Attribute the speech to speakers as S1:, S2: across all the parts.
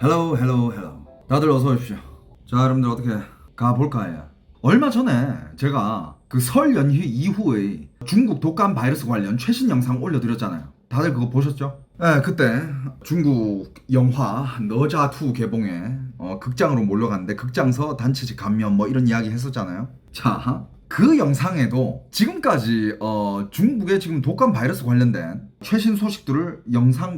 S1: 헬로 헬로 헬로 다들 어서 오십시오. 자, 여러분들 어떻게 가볼까요? 얼마 전에 제가 그 설 연휴 이후의 중국 독감 바이러스 관련 최신 영상 올려드렸잖아요. 다들 그거 보셨죠? 네, 그때 중국 영화 너자2 개봉에 극장으로 몰려갔는데 극장서 단체직 감염 뭐 이런 이야기 했었잖아요. 자, 그 영상에도 지금까지 중국의 지금 독감 바이러스 관련된 최신 소식들을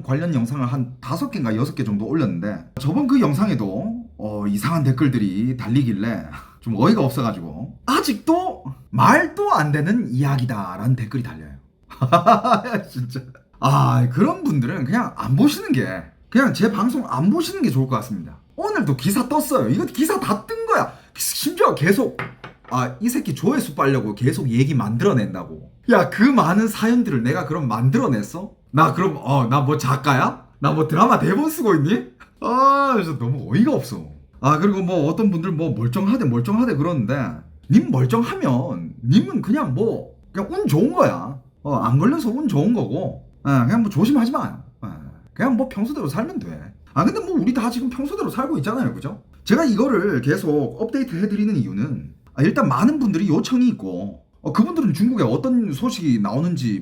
S1: 관련 영상을 한 5개인가 6개 정도 올렸는데, 저번 그 영상에도 이상한 댓글들이 달리길래 좀 어이가 없어가지고 아직도 말도 안 되는 이야기다라는 댓글이 달려요. 진짜. 그런 분들은 그냥 안 보시는 게, 그냥 제 방송 안 보시는 게 좋을 것 같습니다. 오늘도 기사 떴어요. 이거 기사 다 뜬 거야. 심지어 계속 이 새끼 조회수 빨려고 계속 얘기 만들어낸다고. 야, 그 많은 사연들을 내가 그럼 만들어냈어? 나 그럼 나 뭐 작가야? 나 뭐 드라마 대본 쓰고 있니? 진짜 너무 어이가 없어. 그리고 뭐 어떤 분들 뭐 멀쩡하대 그러는데, 님 멀쩡하면 님은 그냥 운 좋은 거야. 안 걸려서 운 좋은 거고, 그냥 뭐 조심하지 마요. 그냥 뭐 평소대로 살면 돼. 근데 뭐 우리 다 지금 평소대로 살고 있잖아요, 그죠? 제가 이거를 계속 업데이트 해드리는 이유는, 일단 많은 분들이 요청이 있고, 그분들은 중국에 어떤 소식이 나오는지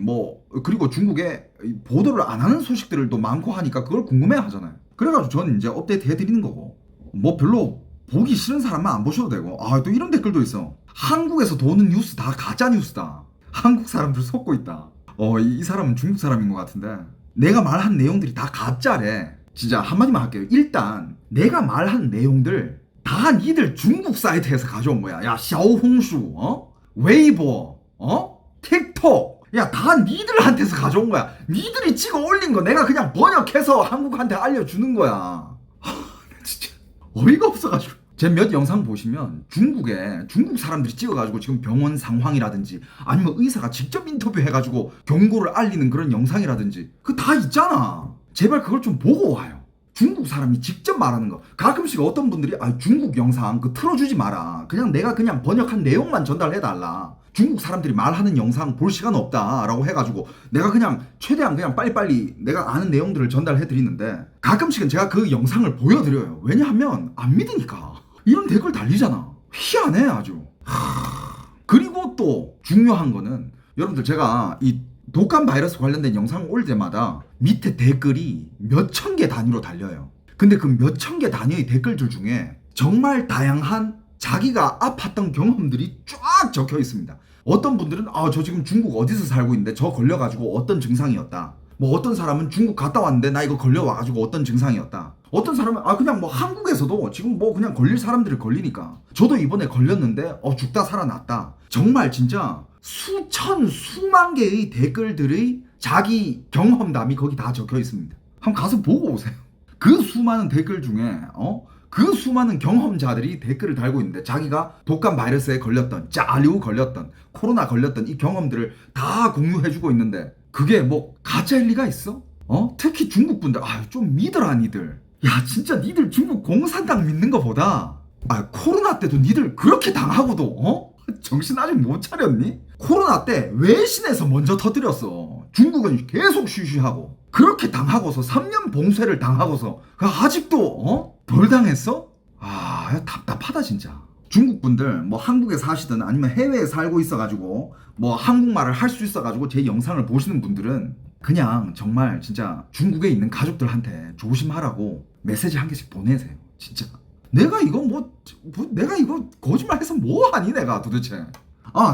S1: 그리고 중국에 보도를 안 하는 소식들도 많고 하니까 그걸 궁금해 하잖아요. 그래가지고 저는 이제 업데이트 해드리는 거고, 별로 보기 싫은 사람만 안 보셔도 되고. 또 이런 댓글도 있어. 한국에서 도는 뉴스 다 가짜 뉴스다. 한국 사람들 속고 있다. 이 사람은 중국 사람인 것 같은데, 내가 말한 내용들이 다 가짜래. 진짜 한마디만 할게요. 일단 내가 말한 내용들 다 니들 중국 사이트에서 가져온 거야. 야, 샤오홍슈, 웨이보, 틱톡, 야, 다 니들한테서 가져온 거야. 니들이 찍어 올린 거 내가 그냥 번역해서 한국한테 알려주는 거야. 진짜 어이가 없어가지고. 제 몇 영상 보시면 중국 사람들이 찍어가지고 지금 병원 상황이라든지 아니면 의사가 직접 인터뷰해가지고 경고를 알리는 그런 영상이라든지 그거 다 있잖아. 제발 그걸 좀 보고 와요. 중국 사람이 직접 말하는 거. 가끔씩 어떤 분들이 중국 영상 그 틀어주지 마라. 그냥 내가 그냥 번역한 내용만 전달해달라. 중국 사람들이 말하는 영상 볼 시간 없다라고 해가지고 내가 그냥 최대한 그냥 빨리빨리 내가 아는 내용들을 전달해드리는데, 가끔씩은 제가 그 영상을 보여드려요. 왜냐하면 안 믿으니까. 이런 댓글 달리잖아. 희한해 아주. 그리고 또 중요한 거는, 여러분들 제가 이 독감 바이러스 관련된 영상을 올 때마다 밑에 댓글이 몇천 개 단위로 달려요. 근데 그 몇천 개 단위의 댓글들 중에 정말 다양한 자기가 아팠던 경험들이 쫙 적혀 있습니다. 어떤 분들은 저 지금 중국 어디서 살고 있는데 저 걸려가지고 어떤 증상이었다. 어떤 사람은 중국 갔다 왔는데 나 이거 걸려와가지고 어떤 증상이었다. 어떤 사람은 그냥 한국에서도 지금 그냥 걸릴 사람들이 걸리니까 저도 이번에 걸렸는데 죽다 살아났다. 정말 진짜 수만 개의 댓글들의 자기 경험담이 거기 다 적혀 있습니다. 한번 가서 보고 오세요. 그 수많은 댓글 중에 그 수많은 경험자들이 댓글을 달고 있는데, 자기가 독감 바이러스에 걸렸던, 짜류 걸렸던, 코로나 걸렸던 이 경험들을 다 공유해주고 있는데, 그게 가짜일 리가 있어? 특히 중국 분들 좀 믿어라 니들. 야, 진짜 니들 중국 공산당 믿는 거보다 코로나 때도 니들 그렇게 당하고도 정신 아직 못 차렸니? 코로나 때 외신에서 먼저 터뜨렸어. 중국은 계속 쉬쉬하고 그렇게 당하고서 3년 봉쇄를 당하고서 아직도 덜 당했어? 답답하다 진짜. 중국 분들 한국에 사시든 아니면 해외에 살고 있어가지고 한국말을 할 수 있어가지고 제 영상을 보시는 분들은 그냥 정말 진짜 중국에 있는 가족들한테 조심하라고 메시지 한 개씩 보내세요. 진짜 내가 이거 내가 이거 거짓말해서 뭐하니 내가 도대체.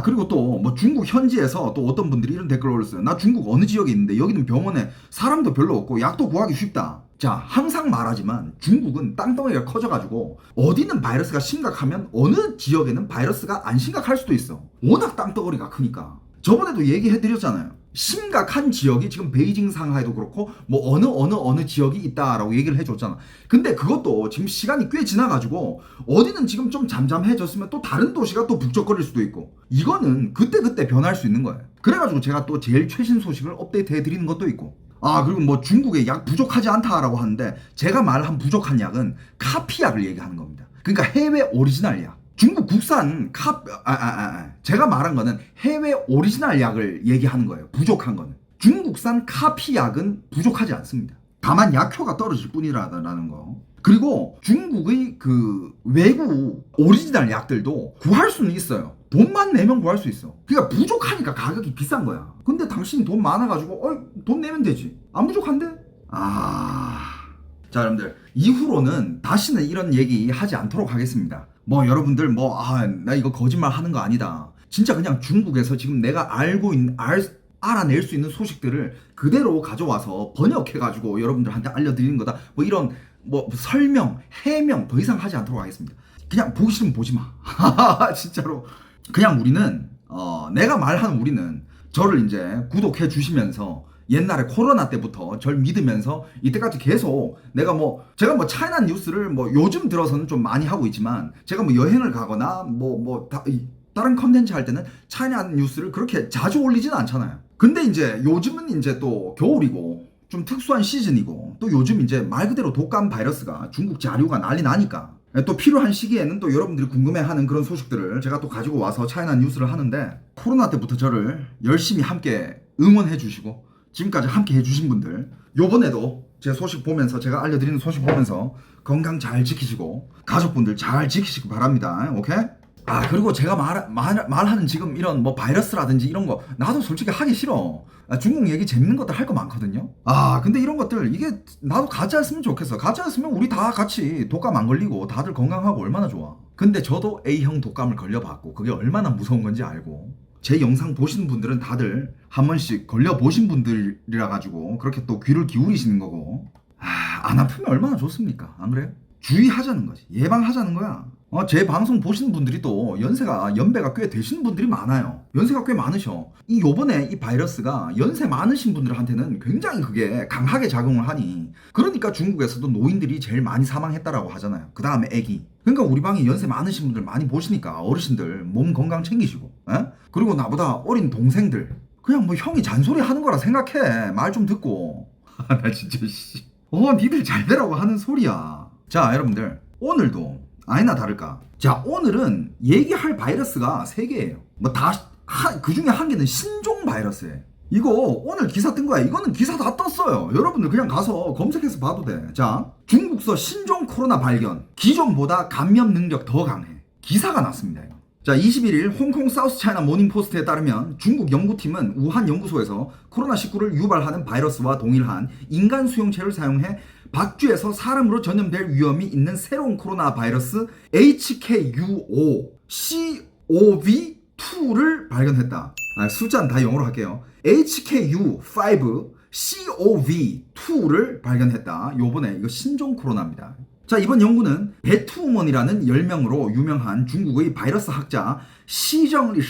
S1: 그리고 또 중국 현지에서 또 어떤 분들이 이런 댓글을 올렸어요. 나 중국 어느 지역에 있는데 여기는 병원에 사람도 별로 없고 약도 구하기 쉽다. 자, 항상 말하지만 중국은 땅덩이가 커져가지고 어디는 바이러스가 심각하면 어느 지역에는 바이러스가 안 심각할 수도 있어. 워낙 땅덩어리가 크니까. 저번에도 얘기해드렸잖아요. 심각한 지역이 지금 베이징, 상하이도 그렇고 어느 지역이 있다라고 얘기를 해줬잖아. 근데 그것도 지금 시간이 꽤 지나가지고 어디는 지금 좀 잠잠해졌으면 또 다른 도시가 또 북적거릴 수도 있고, 이거는 그때그때 변할 수 있는 거예요. 그래가지고 제가 또 제일 최신 소식을 업데이트 해드리는 것도 있고. 그리고 중국에 약 부족하지 않다라고 하는데, 제가 말한 부족한 약은 카피약을 얘기하는 겁니다. 그러니까 해외 오리지널 약. 중국 국산 제가 말한 거는 해외 오리지널 약을 얘기하는 거예요. 부족한 거는. 중국산 카피 약은 부족하지 않습니다. 다만 약효가 떨어질 뿐이라는 거. 그리고 중국의 그 외국 오리지널 약들도 구할 수는 있어요. 돈만 내면 구할 수 있어. 그러니까 부족하니까 가격이 비싼 거야. 근데 당신이 돈 많아가지고 돈 내면 되지. 안 부족한데? 자, 여러분들 이후로는 다시는 이런 얘기 하지 않도록 하겠습니다. 뭐 여러분들 나 이거 거짓말 하는 거 아니다. 진짜 그냥 중국에서 지금 내가 알아낼 수 있는 소식들을 그대로 가져와서 번역해가지고 여러분들한테 알려드리는 거다. 뭐 이런 설명, 해명 더 이상 하지 않도록 하겠습니다. 그냥 보기 싫으면 보지 마. 진짜로. 그냥 우리는 내가 말하는 우리는 저를 이제 구독해 주시면서 옛날에 코로나 때부터 절 믿으면서 이때까지 계속 제가 차이나 뉴스를 요즘 들어서는 좀 많이 하고 있지만 제가 여행을 가거나 다른 컨텐츠 할 때는 차이나 뉴스를 그렇게 자주 올리지는 않잖아요. 근데 이제 요즘은 이제 또 겨울이고 좀 특수한 시즌이고 또 요즘 이제 말 그대로 독감 바이러스가 중국 자료가 난리 나니까 또 필요한 시기에는 또 여러분들이 궁금해하는 그런 소식들을 제가 또 가지고 와서 차이나 뉴스를 하는데, 코로나 때부터 저를 열심히 함께 응원해 주시고 지금까지 함께 해주신 분들, 요번에도 제 소식 보면서 제가 알려드리는 소식 보면서 건강 잘 지키시고 가족분들 잘 지키시기 바랍니다. 오케이? 그리고 제가 말하는 지금 이런 바이러스라든지 이런 거 나도 솔직히 하기 싫어. 중국 얘기 재밌는 것들 할 거 많거든요. 근데 이런 것들 이게 나도 가짜였으면 좋겠어. 가짜였으면 우리 다 같이 독감 안 걸리고 다들 건강하고 얼마나 좋아. 근데 저도 A형 독감을 걸려봤고 그게 얼마나 무서운 건지 알고, 제 영상 보시는 분들은 다들 한 번씩 걸려보신 분들이라 가지고 그렇게 또 귀를 기울이시는 거고, 안 아프면 얼마나 좋습니까? 안 그래요? 주의하자는 거지. 예방하자는 거야. 제 방송 보시는 분들이 또 연배가 꽤 되시는 분들이 많아요. 연세가 꽤 많으셔. 요번에 이 바이러스가 연세 많으신 분들한테는 굉장히 그게 강하게 작용을 하니, 그러니까 중국에서도 노인들이 제일 많이 사망했다라고 하잖아요. 그 다음에 애기. 그러니까 우리 방에 연세 많으신 분들 많이 보시니까 어르신들 몸 건강 챙기시고, 그리고 나보다 어린 동생들 그냥 형이 잔소리 하는 거라 생각해. 말 좀 듣고. 나 진짜 니들 잘 되라고 하는 소리야. 자, 여러분들 오늘도 아니나 다를까, 자, 오늘은 얘기할 바이러스가 3개예요. 그 중에 한 개는 신종 바이러스예요. 이거 오늘 기사 뜬 거야. 이거는 기사 다 떴어요. 여러분들 그냥 가서 검색해서 봐도 돼. 자, 중국서 신종 코로나 발견, 기존보다 감염 능력 더 강해. 기사가 났습니다. 이거. 자, 21일 홍콩 사우스 차이나 모닝포스트에 따르면 중국 연구팀은 우한 연구소에서 코로나19를 유발하는 바이러스와 동일한 인간 수용체를 사용해 박쥐에서 사람으로 전염될 위험이 있는 새로운 코로나 바이러스 HKU5COV2를 발견했다. 숫자는 다 영어로 할게요. HKU5COV2를 발견했다. 요번에 이거 신종 코로나입니다. 자, 이번 연구는 배투먼이라는 열명으로 유명한 중국의 바이러스 학자 시정리, 이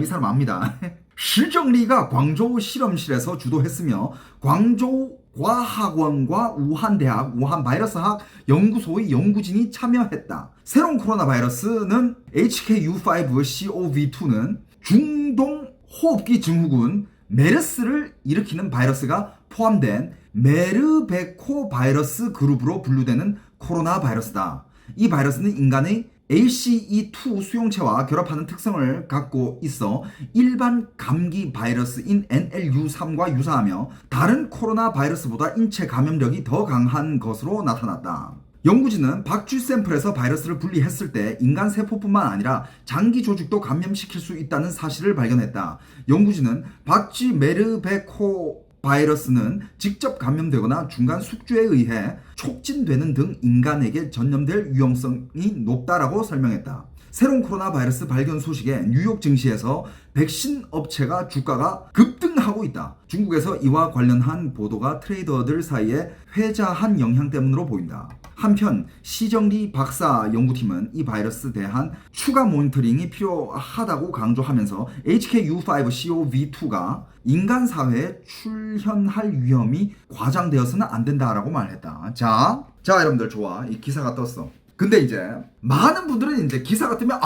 S1: 사람 압니다. 시정리가 광저우 실험실에서 주도했으며 광저우 과학원과 우한대학 우한바이러스학 연구소의 연구진이 참여했다. 새로운 코로나 바이러스는 HKU5COV2는 중동 호흡기 증후군 메르스를 일으키는 바이러스가 포함된 메르베코 바이러스 그룹으로 분류되는 코로나 바이러스다. 이 바이러스는 인간의 ACE2 수용체와 결합하는 특성을 갖고 있어 일반 감기 바이러스인 NLU3과 유사하며 다른 코로나 바이러스보다 인체 감염력이 더 강한 것으로 나타났다. 연구진은 박쥐 샘플에서 바이러스를 분리했을 때 인간 세포뿐만 아니라 장기 조직도 감염시킬 수 있다는 사실을 발견했다. 연구진은 박쥐 메르베코 바이러스는 직접 감염되거나 중간 숙주에 의해 촉진되는 등 인간에게 전염될 위험성이 높다라고 설명했다. 새로운 코로나 바이러스 발견 소식에 뉴욕 증시에서 백신 업체가 주가가 급등하고 있다. 중국에서 이와 관련한 보도가 트레이더들 사이에 회자한 영향 때문으로 보인다. 한편 시정리 박사 연구팀은 이 바이러스에 대한 추가 모니터링이 필요하다고 강조하면서 HKU5COV2가 인간 사회에 출현할 위험이 과장되어서는 안 된다라고 말했다. 자, 여러분들 좋아. 이 기사가 떴어. 근데 이제 많은 분들은 이제 기사가 뜨면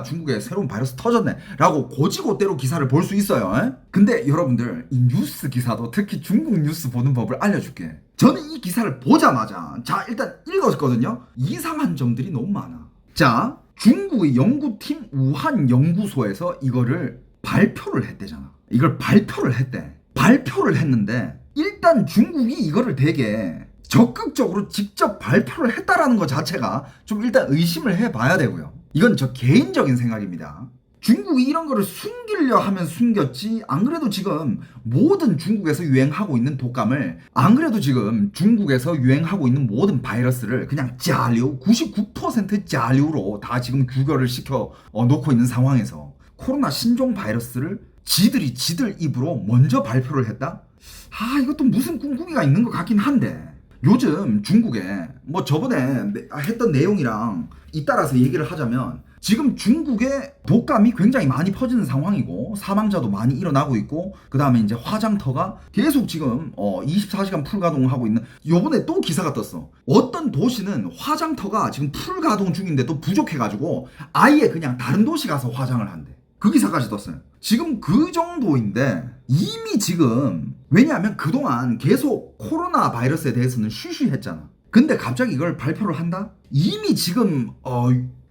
S1: 중국에 새로운 바이러스 터졌네 라고 고지고대로 기사를 볼 수 있어요. 근데 여러분들 이 뉴스 기사도 특히 중국 뉴스 보는 법을 알려줄게. 저는 이 기사를 보자마자 일단 읽었거든요. 이상한 점들이 너무 많아. 자, 중국의 연구팀 우한 연구소에서 이거를 발표를 했대잖아. 이걸 발표를 했대. 발표를 했는데 일단 중국이 이거를 되게 적극적으로 직접 발표를 했다라는 것 자체가 좀 일단 의심을 해봐야 되고요. 이건 저 개인적인 생각입니다. 중국이 이런 거를 숨기려 하면 숨겼지, 안 그래도 지금 모든 중국에서 유행하고 있는 독감을, 안 그래도 지금 중국에서 유행하고 있는 모든 바이러스를 그냥 짜류, 99% 짜류로 다 지금 규결을 시켜 놓고 있는 상황에서 코로나 신종 바이러스를 지들 입으로 먼저 발표를 했다? 아, 이것도 무슨 꿍꿍이가 있는 것 같긴 한데, 요즘 중국에 뭐 저번에 했던 내용이랑 잇따라서 얘기를 하자면 지금 중국에 독감이 굉장히 많이 퍼지는 상황이고 사망자도 많이 일어나고 있고, 그 다음에 이제 화장터가 계속 지금 24시간 풀 가동하고 있는, 요번에 또 기사가 떴어. 어떤 도시는 화장터가 지금 풀 가동 중인데도 부족해가지고 아예 그냥 다른 도시 가서 화장을 한대. 그 기사까지 떴어요. 지금 그 정도인데 이미 지금, 왜냐하면 그동안 계속 코로나 바이러스에 대해서는 쉬쉬했잖아. 근데 갑자기 이걸 발표를 한다? 이미 지금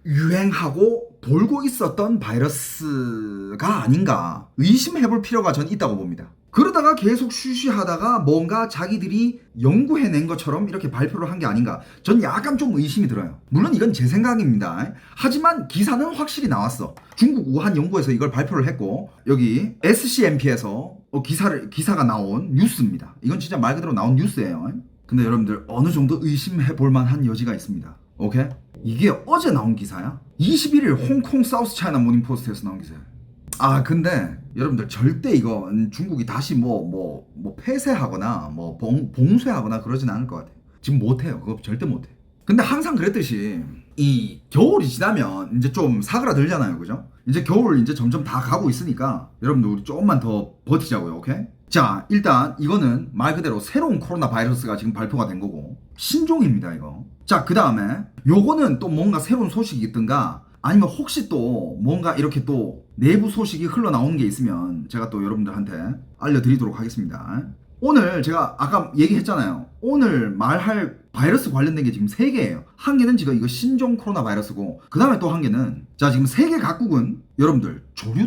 S1: 유행하고 돌고 있었던 바이러스가 아닌가 의심해볼 필요가 전 있다고 봅니다. 그러다가 계속 쉬쉬하다가 뭔가 자기들이 연구해낸 것처럼 이렇게 발표를 한 게 아닌가, 전 약간 좀 의심이 들어요. 물론 이건 제 생각입니다. 하지만 기사는 확실히 나왔어. 중국 우한 연구에서 이걸 발표를 했고, 여기 SCMP에서 기사가 나온 뉴스입니다. 이건 진짜 말 그대로 나온 뉴스예요. 근데 여러분들 어느 정도 의심해 볼 만한 여지가 있습니다. 오케이? 이게 어제 나온 기사야? 21일 홍콩 사우스 차이나 모닝포스트에서 나온 기사야. 아, 근데 여러분들 절대 이거 중국이 다시 뭐 폐쇄하거나 뭐 봉쇄하거나 그러진 않을 것 같아요. 지금 못해요. 그거 절대 못해. 근데 항상 그랬듯이 이 겨울이 지나면 이제 좀 사그라들잖아요. 그죠? 이제 겨울 이제 점점 다 가고 있으니까 여러분들 우리 조금만 더 버티자고요. 오케이? 자, 일단 이거는 말 그대로 새로운 코로나 바이러스가 지금 발표가 된 거고 신종입니다, 이거. 자, 그 다음에 요거는 또 뭔가 새로운 소식이 있든가, 아니면 혹시 또 뭔가 이렇게 또 내부 소식이 흘러나오는 게 있으면 제가 또 여러분들한테 알려드리도록 하겠습니다. 오늘 제가 아까 얘기했잖아요. 오늘 말할 바이러스 관련된 게 지금 3개예요. 한 개는 지금 이거 신종 코로나 바이러스고, 그 다음에 또 한 개는 자, 지금 세계 각국은 여러분들 조류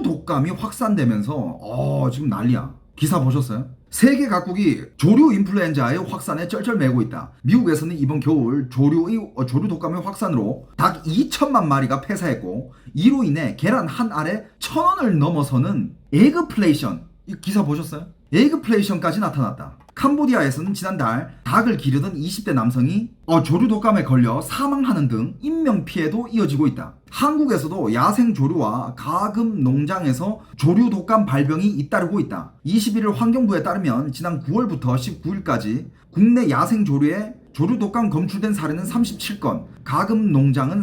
S1: 독감이 확산되면서 지금 난리야. 기사 보셨어요? 세계 각국이 조류 인플루엔자의 확산에 쩔쩔매고 있다. 미국에서는 이번 겨울 조류 독감의 확산으로 닭 2천만 마리가 폐사했고, 이로 인해 계란 한 알에 1,000원을 넘어서는 에그플레이션, 이 기사 보셨어요? 에그플레이션까지 나타났다. 캄보디아에서는 지난달 닭을 기르던 20대 남성이 조류 독감에 걸려 사망하는 등 인명피해도 이어지고 있다. 한국에서도 야생 조류와 가금 농장에서 조류 독감 발병이 잇따르고 있다. 21일 환경부에 따르면 지난 9월부터 19일까지 국내 야생 조류에 조류 독감 검출된 사례는 37건, 가금 농장은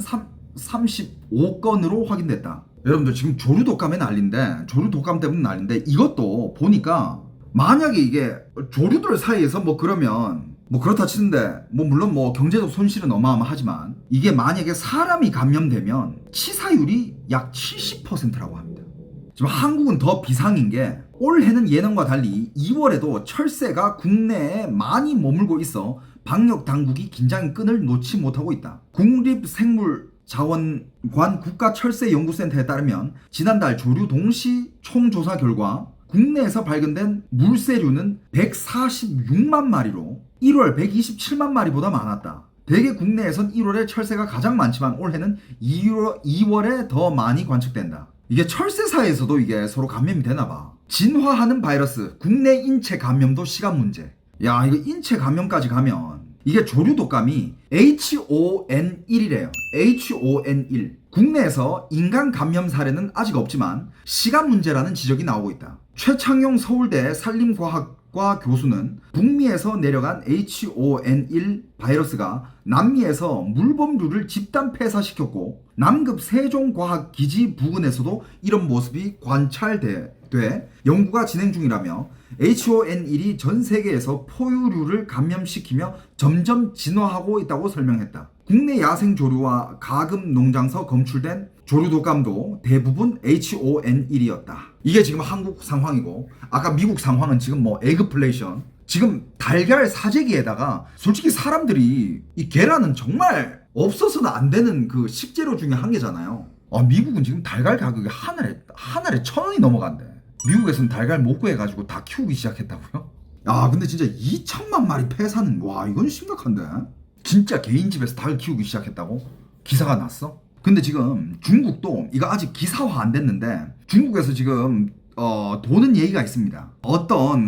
S1: 35건으로 확인됐다. 여러분들 지금 조류 독감에 난린데, 조류 독감 때문에 난린데, 이것도 보니까 만약에 이게 조류들 사이에서 뭐 그러면 뭐 그렇다 치는데, 뭐 물론 뭐 경제적 손실은 어마어마하지만 이게 만약에 사람이 감염되면 치사율이 약 70%라고 합니다. 지금 한국은 더 비상인 게, 올해는 예년과 달리 2월에도 철새가 국내에 많이 머물고 있어 방역 당국이 긴장의 끈을 놓지 못하고 있다. 국립생물자원관 국가철새연구센터에 따르면 지난달 조류 동시 총조사 결과 국내에서 발견된 물새류는 146만 마리로 1월 127만 마리보다 많았다. 대개 국내에선 1월에 철새가 가장 많지만 올해는 2월에 더 많이 관측된다. 이게 철새 사이에서도 이게 서로 감염이 되나봐. 진화하는 바이러스, 국내 인체 감염도 시간 문제. 야, 이거 인체 감염까지 가면 이게 조류 독감이 HON1이래요. HON1. 국내에서 인간 감염 사례는 아직 없지만 시간 문제라는 지적이 나오고 있다. 최창용 서울대 산림과학과 교수는 북미에서 내려간 HON1 바이러스가 남미에서 물범류를 집단 폐사시켰고, 남극 세종과학기지 부근에서도 이런 모습이 관찰돼 연구가 진행 중이라며, HON1이 전 세계에서 포유류를 감염시키며 점점 진화하고 있다고 설명했다. 국내 야생 조류와 가금 농장서 검출된 조류 독감도 대부분 HON1이었다. 이게 지금 한국 상황이고, 아까 미국 상황은 지금 뭐 에그플레이션, 지금 달걀 사재기에다가 솔직히 사람들이 이 계란은 정말 없어서는 안 되는 그 식재료 중에 한 개잖아요. 미국은 지금 달걀 가격이 한 알에 1,000원이 넘어간대. 미국에서는 달걀 못 구해가지고 다 키우기 시작했다고요? 야, 근데 진짜 2천만 마리 폐사는, 와, 이건 심각한데? 진짜 개인 집에서 닭을 키우기 시작했다고? 기사가 났어? 근데 지금 중국도 이거 아직 기사화 안 됐는데 중국에서 지금 도는 얘기가 있습니다. 어떤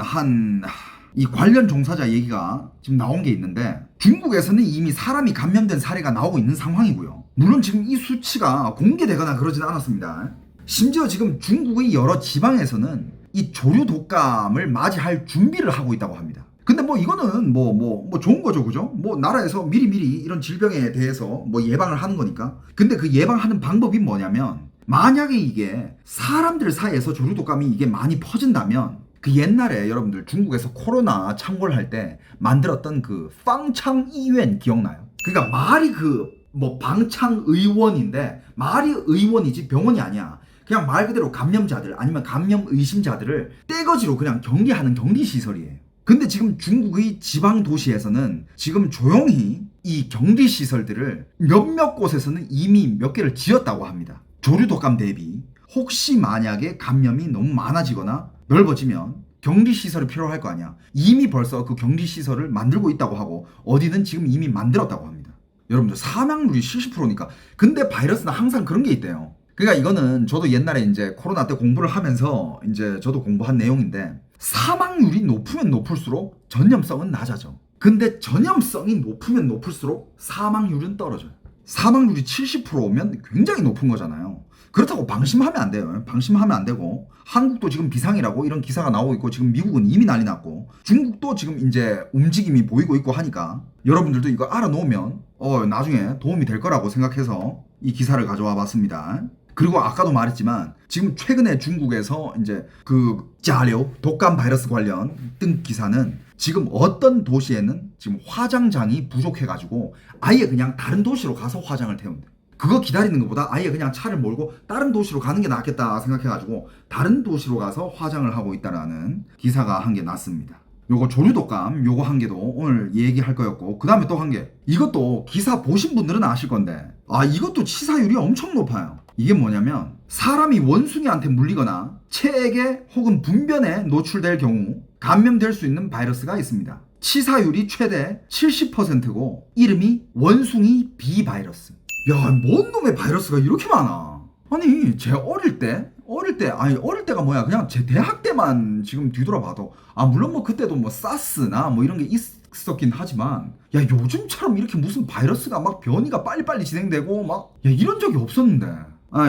S1: 이 관련 종사자 얘기가 지금 나온 게 있는데 중국에서는 이미 사람이 감염된 사례가 나오고 있는 상황이고요. 물론 지금 이 수치가 공개되거나 그러진 않았습니다. 심지어 지금 중국의 여러 지방에서는 이 조류 독감을 맞이할 준비를 하고 있다고 합니다. 근데 뭐 이거는 뭐 좋은 거죠, 그죠? 뭐 나라에서 미리미리 이런 질병에 대해서 뭐 예방을 하는 거니까. 근데 그 예방하는 방법이 뭐냐면 만약에 이게 사람들 사이에서 조류 독감이 이게 많이 퍼진다면 그 옛날에 여러분들 중국에서 코로나 창궐할 때 만들었던 그 방창 의원 기억나요? 그러니까 말이 그 뭐 방창 의원인데 말이 의원이지 병원이 아니야. 그냥 말 그대로 감염자들 아니면 감염 의심자들을 떼거지로 그냥 격리하는 격리시설이에요. 근데 지금 중국의 지방 도시에서는 지금 조용히 이 격리시설들을 몇몇 곳에서는 이미 몇 개를 지었다고 합니다. 조류독감 대비 혹시 만약에 감염이 너무 많아지거나 넓어지면 격리시설이 필요할 거 아니야. 이미 벌써 그 격리시설을 만들고 있다고 하고 어디는 지금 이미 만들었다고 합니다. 여러분들 사망률이 70%니까. 근데 바이러스는 항상 그런 게 있대요. 그러니까 이거는 저도 옛날에 이제 코로나 때 공부를 하면서 이제 저도 공부한 내용인데 사망률이 높으면 높을수록 전염성은 낮아져. 근데 전염성이 높으면 높을수록 사망률은 떨어져요. 사망률이 70%면 굉장히 높은 거잖아요. 그렇다고 방심하면 안 돼요. 방심하면 안 되고 한국도 지금 비상이라고 이런 기사가 나오고 있고 지금 미국은 이미 난리 났고 중국도 지금 이제 움직임이 보이고 있고 하니까 여러분들도 이거 알아놓으면 나중에 도움이 될 거라고 생각해서 이 기사를 가져와 봤습니다. 그리고 아까도 말했지만 지금 최근에 중국에서 이제 그 자료 독감 바이러스 관련 뜬 기사는 지금 어떤 도시에는 지금 화장장이 부족해가지고 아예 그냥 다른 도시로 가서 화장을 태운대. 그거 기다리는 것보다 아예 그냥 차를 몰고 다른 도시로 가는 게 낫겠다 생각해가지고 다른 도시로 가서 화장을 하고 있다라는 기사가 한 개 났습니다. 요거 조류독감 요거 한 개도 오늘 얘기할 거였고 그 다음에 또 한 개 이것도 기사 보신 분들은 아실 건데 이것도 치사율이 엄청 높아요. 이게 뭐냐면 사람이 원숭이한테 물리거나 체액에 혹은 분변에 노출될 경우 감염될 수 있는 바이러스가 있습니다. 치사율이 최대 70%고 이름이 원숭이 비 바이러스. 야, 뭔 놈의 바이러스가 이렇게 많아. 아니 제 어릴 때가 뭐야 그냥 제 대학 때만 지금 뒤돌아봐도 물론 뭐 그때도 뭐 사스나 뭐 이런 게 있었긴 하지만 야 요즘처럼 이렇게 무슨 바이러스가 막 변이가 빨리빨리 진행되고 막 이런 적이 없었는데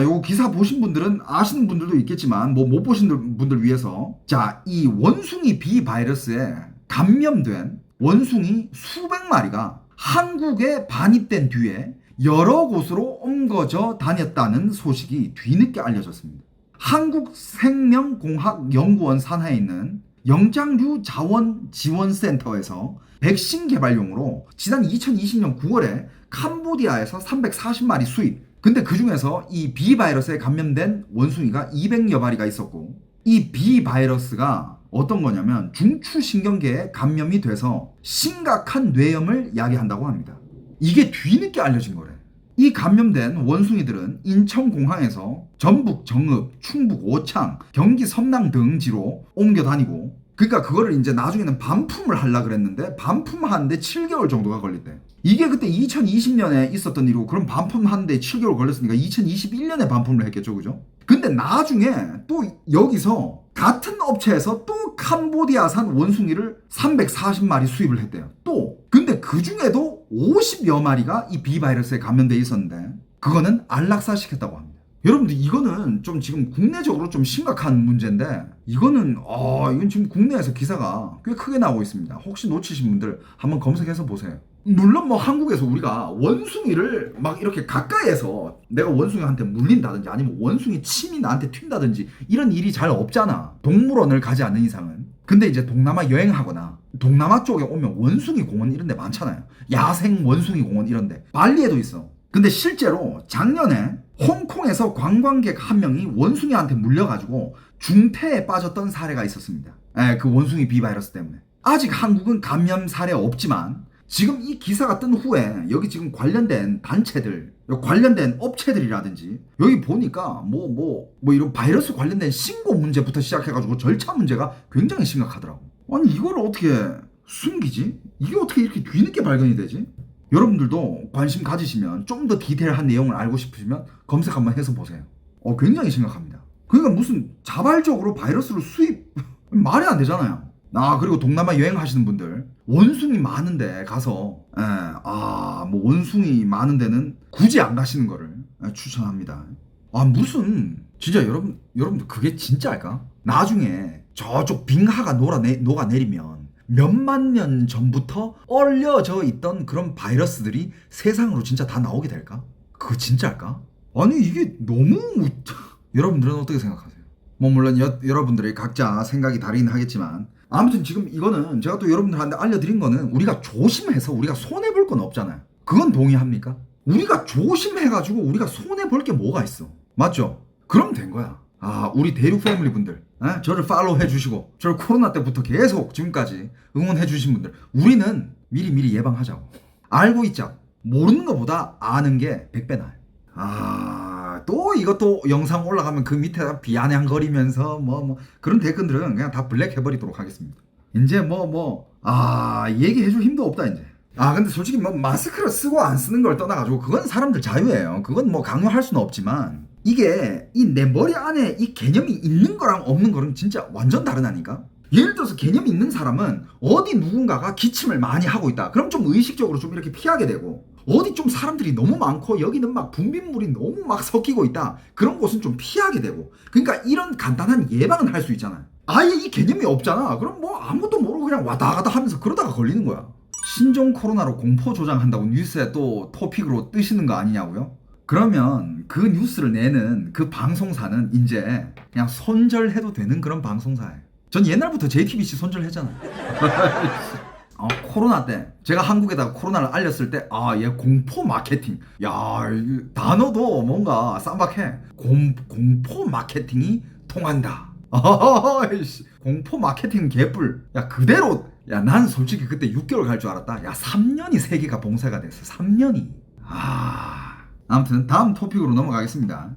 S1: 요거 기사 보신 분들은 아시는 분들도 있겠지만 뭐 못 보신 분들 위해서 자, 이 원숭이 비 바이러스에 감염된 원숭이 수백 마리가 한국에 반입된 뒤에 여러 곳으로 옮겨져 다녔다는 소식이 뒤늦게 알려졌습니다. 한국생명공학연구원 산하에 있는 영장류 자원지원센터에서 백신 개발용으로 지난 2020년 9월에 캄보디아에서 340마리 수입. 근데 그 중에서 이 비 바이러스에 감염된 원숭이가 200여 마리가 있었고 이 비 바이러스가 어떤 거냐면 중추신경계에 감염이 돼서 심각한 뇌염을 야기한다고 합니다. 이게 뒤늦게 알려진 거래. 이 감염된 원숭이들은 인천공항에서 전북 정읍, 충북 오창, 경기 섬남 등지로 옮겨 다니고 그러니까 그거를 이제 나중에는 반품을 하려고 그랬는데 반품하는데 7개월 정도가 걸렸대. 이게 그때 2020년에 있었던 일이고 그럼 반품하는데 7개월 걸렸으니까 2021년에 반품을 했겠죠, 그죠? 근데 나중에 또 여기서 같은 업체에서 또 캄보디아산 원숭이를 340마리 수입을 했대요. 또 근데 그 중에도 50여 마리가 이 비바이러스에 감염돼 있었는데 그거는 안락사 시켰다고 합니다. 여러분들 이거는 좀 지금 국내적으로 좀 심각한 문제인데 이거는 이건 지금 국내에서 기사가 꽤 크게 나오고 있습니다. 혹시 놓치신 분들 한번 검색해서 보세요. 물론 뭐 한국에서 우리가 원숭이를 막 이렇게 가까이에서 내가 원숭이한테 물린다든지 아니면 원숭이 침이 나한테 튄다든지 이런 일이 잘 없잖아. 동물원을 가지 않는 이상은. 근데 이제 동남아 여행하거나 동남아 쪽에 오면 원숭이 공원 이런 데 많잖아요. 야생 원숭이 공원 이런 데. 발리에도 있어. 근데 실제로 작년에 홍콩에서 관광객 한 명이 원숭이한테 물려가지고 중태에 빠졌던 사례가 있었습니다. 그 원숭이 비바이러스 때문에. 아직 한국은 감염 사례 없지만 지금 이 기사가 뜬 후에 여기 지금 관련된 단체들, 관련된 업체들이라든지 여기 보니까 뭐 이런 바이러스 관련된 신고 문제부터 시작해가지고 절차 문제가 굉장히 심각하더라고. 아니 이걸 어떻게 숨기지? 이게 어떻게 이렇게 뒤늦게 발견이 되지? 여러분들도 관심 가지시면 좀 더 디테일한 내용을 알고 싶으시면 검색 한번 해서 보세요. 굉장히 심각합니다. 그러니까 무슨 자발적으로 바이러스를 수입 말이 안 되잖아요. 그리고 동남아 여행하시는 분들 원숭이 많은데 가서 뭐 원숭이 많은 데는 굳이 안 가시는 거를 추천합니다. 무슨 진짜 여러분들 그게 진짜일까? 나중에 저쪽 빙하가 녹아내리면 몇만 년 전부터 얼려져 있던 그런 바이러스들이 세상으로 진짜 다 나오게 될까? 그거 진짜일까? 아니 이게 너무 여러분들은 어떻게 생각하세요? 뭐 물론 여러분들의 각자 생각이 다르긴 하겠지만 아무튼 지금 이거는 제가 또 여러분들한테 알려드린 거는 우리가 조심해서 우리가 손해볼 건 없잖아요. 그건 동의합니까? 우리가 조심해가지고 우리가 손해볼 게 뭐가 있어? 맞죠? 그럼 된 거야. 우리 대륙 패밀리 분들 저를 팔로우 해주시고 저를 코로나 때부터 계속 지금까지 응원해주신 분들 우리는 미리 예방하자고. 알고 있자 모르는 것보다 아는 게 100배 나아요. 또 이것도 영상 올라가면 그 밑에 비아냥거리면서 뭐 그런 댓글들은 그냥 다 블랙 해버리도록 하겠습니다. 이제 얘기해줄 힘도 없다 이제. 근데 솔직히 뭐 마스크를 쓰고 안 쓰는 걸 떠나가지고 그건 사람들 자유예요. 그건 뭐 강요할 수는 없지만 이게 이 내 머리 안에 이 개념이 있는 거랑 없는 거랑 진짜 완전 다르다니까. 예를 들어서 개념이 있는 사람은 어디 누군가가 기침을 많이 하고 있다. 그럼 좀 의식적으로 좀 이렇게 피하게 되고 어디 좀 사람들이 너무 많고 여기는 막 분비물이 너무 막 섞이고 있다. 그런 곳은 좀 피하게 되고. 그러니까 이런 간단한 예방은 할 수 있잖아요. 아예 이 개념이 없잖아. 그럼 뭐 아무것도 모르고 그냥 왔다 갔다 하면서 그러다가 걸리는 거야. 신종 코로나로 공포 조장한다고 뉴스에 또 토픽으로 뜨시는 거 아니냐고요? 그러면 그 뉴스를 내는 그 방송사는 이제 그냥 손절해도 되는 그런 방송사예요. 전 옛날부터 JTBC 손절했잖아요. 코로나 때 제가 한국에다가 코로나를 알렸을 때 얘 공포 마케팅. 이 단어도 뭔가 쌈박해. 공포 마케팅이 통한다. 공포 마케팅 개뿔. 그대로. 난 솔직히 그때 6개월 갈 줄 알았다. 3년이 세계가 봉쇄가 됐어. 3년이. 아무튼 다음 토픽으로 넘어가겠습니다.